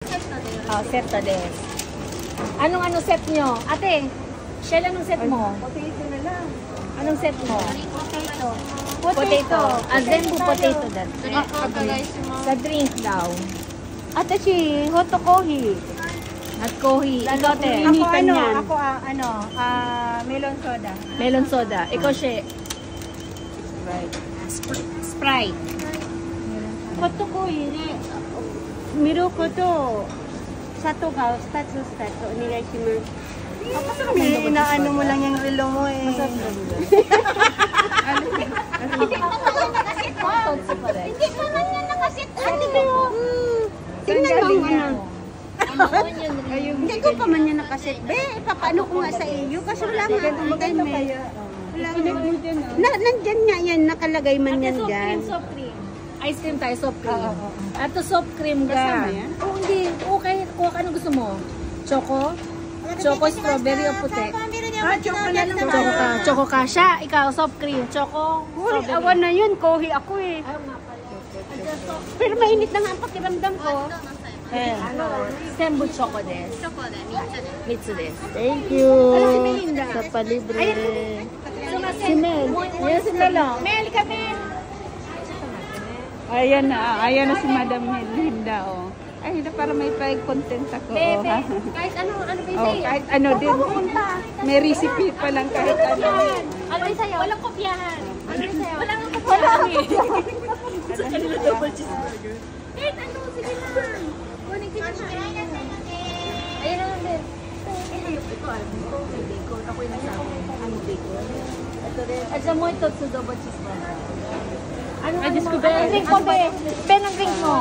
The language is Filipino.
Oh, set to this. Anong set nyo? Ate, Shell, anong set mo? Potato na lang. Anong set mo? Potato. Potato. Zenbu potato dan. guys. Sa drink daw. Ate si hot coffee. At kohi. Ikaw, te. Ako melon soda. Melon soda. Ikaw, She. Sprite. Hot coffeeね。ミルクと砂糖が2つお願いします。Inaano mo lang yung relo mo eh. Hindi pa man yan nakasit. Tingnan mo ano. Hindi ko pa man yan nakasit. Be, papaano ko nga sa iyo? Kasi wala nga akong time eh. Nandyan nga yan, nakalagay man yan dyan. Soft cream. Ice cream tayo, soft cream. Ato soft cream ka. Oo, hindi. Okay, kuha ka anong gusto mo? Choco? Choco, strawberry o puti? Choco na lang. Choco ka. Choco ka. Siya, ikaw, soft cream. Choco, Huli, strawberry. awan na yun. Kohi ako eh. Ayaw nga pala. Pero mainit na nga ang pakiramdam ko. Senbu choco des. Mitsu des. Thank you. Si Melinda. Sa palibre. Si Mel. Ayan si Mel. Mel, ka Mel. Ayan na si Madam Melinda, oh. Ay, na para may content ako, Bebe, oh, ha? kahit ano ba Oh, sa'yo? kahit ano din. May recipe pa lang kahit ano. Ano ba sa'yo? Walang kopyahan. Ano ba sa'yo? Walang kopyahan. Sa kanila double cheeseburger. Kahit ano, sige lang. Kunin kita na. Ayan na lang din. Ito, alam mo, may bacon. Ako yung nasabi. Ano bacon? Ito rin. At sa mo ito, sa double cheeseburger. Ano, drink ko, be. Ben, ang drink mo.